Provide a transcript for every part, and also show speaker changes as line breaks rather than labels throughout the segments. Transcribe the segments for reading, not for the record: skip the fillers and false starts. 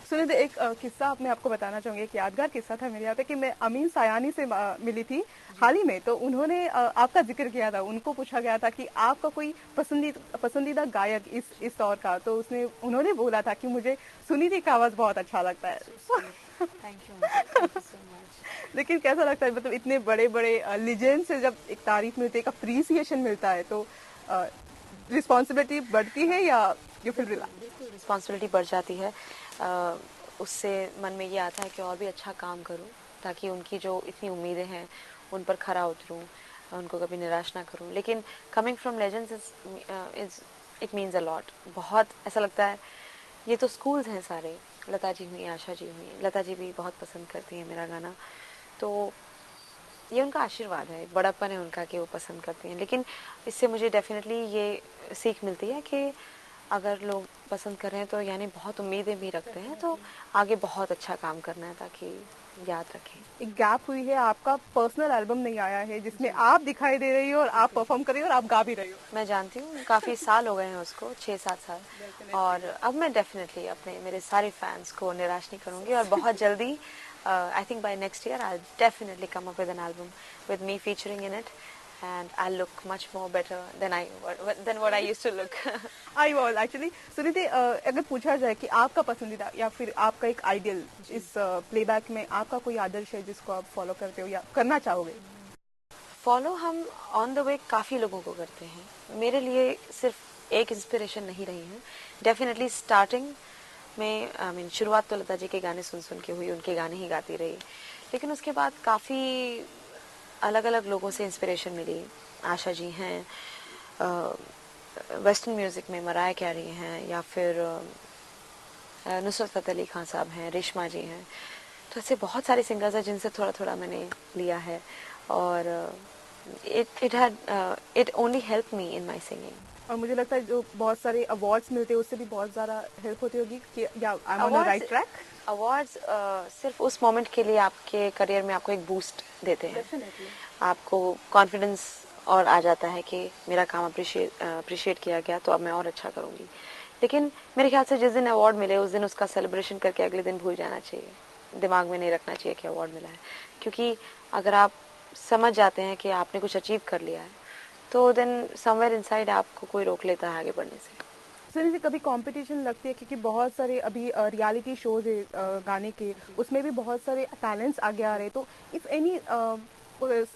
सुनिए, एक किस्सा आप मैं आपको बताना चाहूँगी, एक यादगार किस्सा था मेरे यहाँ पे कि मैं अमीन सायानी से मिली थी हाल ही में। तो उन्होंने आपका ज़िक्र किया था, उनको पूछा गया था कि आपका कोई पसंदीदा गायक इस दौर का, तो उन्होंने बोला था कि मुझे सुनिधि का आवाज़ बहुत अच्छा लगता है।
Thank you aunty, thank you so much.
लेकिन कैसा लगता है, मतलब इतने बड़े-बड़े लेजेंड से जब एक तारीफ़ मिलती है, एक अप्रिसिएशन मिलता है, तो रिस्पॉन्सिबिलिटी बढ़ती है या यू फील रिलैक्स?
बिल्कुल रिस्पॉन्सिबिलिटी बढ़ जाती है। अ, उससे मन में ये आता है कि और भी अच्छा काम करूं, ताकि उनकी जो इतनी उम्मीदें हैं उन पर खरा उतरूं, उनको कभी निराश ना करूं। लेकिन coming from legends is it means a lot. बहुत ऐसा लगता है, ये तो स्कूल्स हैं सारे। लता जी हुई, आशा जी हुई, लता जी भी बहुत पसंद करती हैं मेरा गाना, तो ये उनका आशीर्वाद है, बड़प्पन है उनका कि वो पसंद करती हैं। लेकिन इससे मुझे डेफिनेटली ये सीख मिलती है कि अगर लोग पसंद कर रहे हैं तो यानी बहुत उम्मीदें भी रखते हैं, तो आगे बहुत अच्छा काम करना है ताकि याद रखें।
एक गैप हुई है, आपका पर्सनल एल्बम नहीं आया है जिसमें आप दिखाई दे रही हो और आप परफॉर्म कर रही हो और आप गा भी रही हो।
मैं जानती हूँ काफ़ी साल हो गए हैं उसको, 6-7 साल। और अब मैं डेफिनेटली अपने मेरे सारे फैंस को निराश नहीं करूँगी, और बहुत जल्दी I think by next year I definitely come up with an album with me featuring in it, and I'll look much more better than what I used to look.
I was actually Sunidhi, अगर पूछा जाए कि आपका पसंदीदा या फिर आपका एक आइडियल इस प्लेबैक में आपका कोई आदर्श है जिसको आप फॉलो करते हो या करना चाहोगे?
फॉलो हम ऑन द वे काफ़ी लोगों को करते हैं। मेरे लिए सिर्फ एक इंस्पिरेशन नहीं रही है। डेफिनेटली स्टार्टिंग में आई मीन शुरुआत तो लता जी के गाने सुन सुन के हुई, उनके गाने ही गाती रही। लेकिन उसके बाद काफ़ी अलग अलग लोगों से इंस्पिरेशन मिली। आशा जी हैं, वेस्टर्न म्यूज़िक में मराया कैरी हैं, या फिर नुसरत फ़तेह अली खान साहब हैं, रेशमा जी हैं। तो ऐसे बहुत सारे सिंगर्स हैं जिनसे थोड़ा थोड़ा मैंने लिया है, और it only help me in my singing.
और मुझे लगता है जो बहुत सारे अवार्ड्स मिलते हैं उससे भी बहुत ज़्यादा हेल्प होती होगी कि या I am on the right track.
Awards सिर्फ उस मोमेंट के लिए आपके करियर में आपको एक बूस्ट देते हैं।
डेफिनेटली।
आपको कॉन्फिडेंस और आ जाता है कि मेरा काम अप्रिशिएट किया गया, तो अब मैं और अच्छा करूँगी। लेकिन मेरे ख्याल से जिस दिन अवार्ड मिले उस दिन उसका सेलिब्रेशन करके अगले दिन भूल जाना चाहिए, दिमाग में नहीं रखना चाहिए कि अवार्ड मिला है। क्योंकि अगर आप समझ जाते हैं कि आपने कुछ अचीव कर लिया है, तो देन समवेयर इनसाइड आपको कोई रोक लेता है आगे बढ़ने से।
सर, जी कभी कंपटीशन लगती है क्योंकि बहुत सारे अभी रियलिटी शोज है गाने के, उसमें भी बहुत सारे टैलेंट्स आगे आ रहे हैं, तो इफ एनी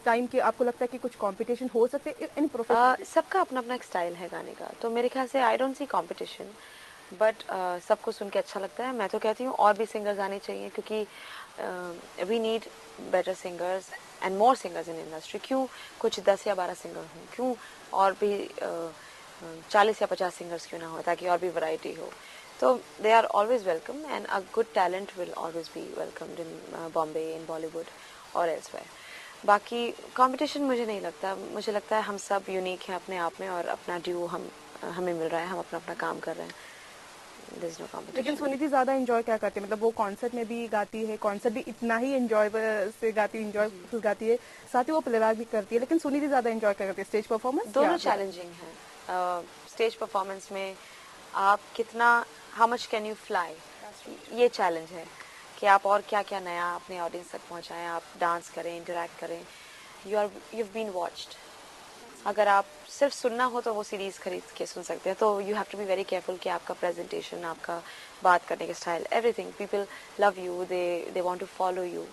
टाइम के आपको लगता है कि कुछ कंपटीशन हो सकते हैं एनी प्रोफेशन?
सबका अपना अपना एक स्टाइल है गाने का, तो मेरे ख्याल से I don't see competition, but सबको सुन के अच्छा लगता है। मैं तो कहती हूँ और भी सिंगर्स आने चाहिए, क्योंकि we need better singers and more singers in industry. क्यों कुछ 10 या 12 सिंगर हों, क्यों और भी 40 या 50 सिंगर्स क्यों ना हो, ताकि और भी वैरायटी हो। तो they are always welcome, and a good talent will always be welcomed in Bombay, in Bollywood और एल्सवेयर। बाकी कंपटीशन मुझे नहीं लगता। मुझे लगता है हम सब यूनिक हैं अपने आप में, और अपना ड्यू हमें मिल रहा है, हम अपना अपना काम कर रहे हैं। देयर इज नो
लेकिन
कंपटीशन।
सुनिधि ज़्यादा एंजॉय क्या करती है, मतलब वो कॉन्सर्ट में भी गाती है, कॉन्सर्ट भी इतना ही एंजॉय से गाती है, एंजॉयफुल गाती है, साथ ही वो प्लेबैक भी करती है, लेकिन सुनिधि ज़्यादा एंजॉय क्या करती है, स्टेज परफॉर्मेंस
दोनों
या
चैलेंजिंग हैं। स्टेज परफॉर्मेंस में आप कितना, how much can you fly, ये चैलेंज है कि आप और क्या क्या नया अपने ऑडियंस तक पहुंचाएं। आप डांस करें, इंटरेक्ट करें, you've been watched। अगर आप सिर्फ सुनना हो तो वो सीरीज खरीद के सुन सकते हैं। तो you have to be very careful कि आपका प्रेजेंटेशन, आपका बात करने का style, everything, people love you, they want to follow you,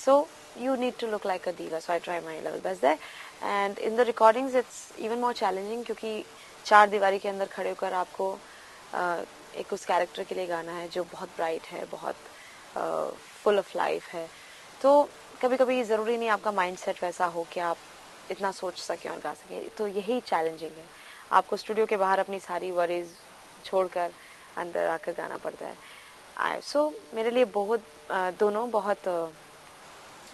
so you need to look like a diva, so I try my level best there। and in the recordings it's even more challenging, क्योंकि चार दीवारी के अंदर खड़े होकर आपको एक उस कैरेक्टर के लिए गाना है जो बहुत ब्राइट है, बहुत फुल ऑफ लाइफ है। तो कभी कभी ज़रूरी नहीं आपका माइंड सेट वैसा हो कि आप इतना सोच सकें और गा सकें, तो यही चैलेंजिंग है। आपको स्टूडियो के बाहर अपनी सारी वरीज छोड़कर अंदर आकर गाना पड़ता है। सो मेरे लिए बहुत दोनों बहुत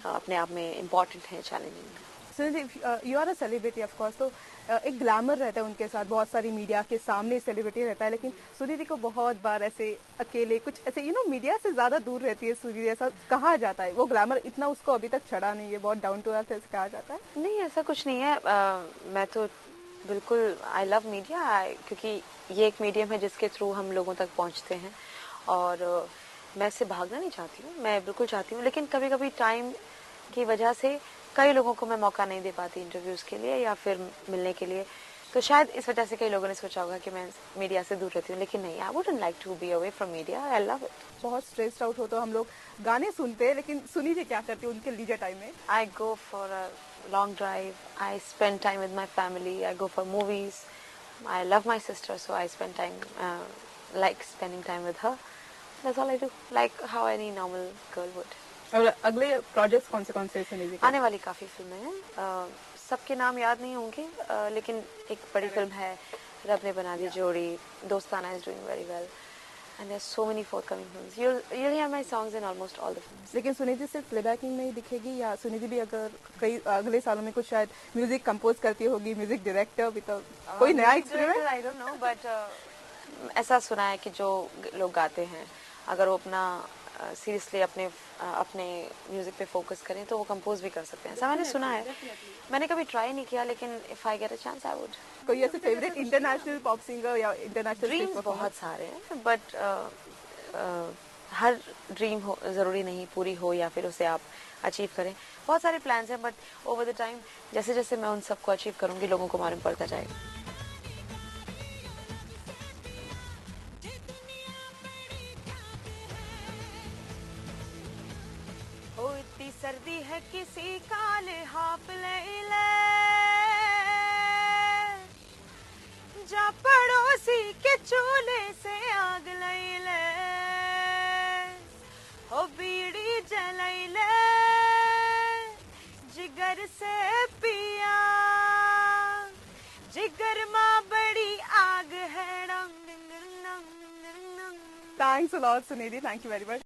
अपने आप में इम्पॉर्टेंट है, चैलेंजिंग है।
Since you are a celebrity of course, तो एक ग्लैमर रहता है उनके साथ, बहुत सारी मीडिया के सामने सेलिब्रिटी रहता है, लेकिन सुनिधि को बहुत बार ऐसे अकेले कुछ ऐसे मीडिया से ज़्यादा दूर रहती है सुनिधि, ऐसा कहा जाता है। वो ग्लैमर इतना उसको अभी तक चढ़ा नहीं है, बहुत डाउन टू अर्थ ऐसे कहा जाता है।
नहीं, ऐसा कुछ नहीं है। मैं तो बिल्कुल आई लव मीडिया, क्योंकि ये एक मीडियम है जिसके थ्रू हम लोगों तक पहुंचते हैं। और मैं इससे भागना नहीं चाहती हूँ, मैं बिल्कुल चाहती हूँ, लेकिन कभी कभी टाइम की वजह से कई लोगों को मैं मौका नहीं दे पाती इंटरव्यूज़ के लिए या फिर मिलने के लिए, तो शायद इस वजह से कई लोगों ने सोचा होगा कि मैं मीडिया से दूर रहती हूँ, लेकिन नहीं, I wouldn't like to be away from media, I love it.
बहुत स्ट्रेस्ड आउट हो तो हम लोग गाने सुनते हैं, लेकिन सुनी जी क्या करती है उनके लीजर टाइम में?
I go for a long drive. I spend time with my family. I go for movies. I love my sister, so I spend time, like spending time with her. That's all I do, like how any normal girl would.
और अगले projects कौन से सुनी जी?
आने वाली काफ़ी फिल्में हैं, सबके नाम याद नहीं होंगे, लेकिन एक बड़ी फिल्म है रब ने बना दी जोड़ी, दोस्ताना is doing very well. And there's so many forthcoming films. You'll hear my songs in almost all the films.
लेकिन सुनिधि सिर्फ प्लेबैकिंग में ही दिखेगी, या सुनिधि भी अगर कई अगले सालों में कुछ शायद म्यूजिक कंपोज करती होगी, म्यूजिक डायरेक्टर भी, तो कोई नया experiment?
I don't know, but ऐसा सुना है कि जो लोग गाते हैं अगर वो अपना सीरियसली अपने म्यूजिक पे फोकस करें तो वो कंपोज भी कर सकते हैं, ऐसा मैंने सुना है। मैंने कभी ट्राई नहीं किया, लेकिन if I get a chance I would.
कोई ऐसे फेवरेट इंटरनेशनल पॉप सिंगर या इंटरनेशनल
ड्रीम्स बहुत सारे हैं, बट हर ड्रीम हो ज़रूरी नहीं पूरी हो या फिर उसे आप अचीव करें। बहुत सारे प्लान्स हैं, बट ओवर द टाइम जैसे जैसे मैं उन सबको अचीव करूँगी लोगों को मालूम पड़ता जाएगा। ओ इतनी सर्दी है किसी काले हाफ ले ले, जा पड़ोसी के चूल्हे से आग लई ले, हो बीड़ी जलाई ले, जिगर से पिया, जिगर माँ बड़ी आग है।
Thanks a lot, Sunidhi. Thank you very much.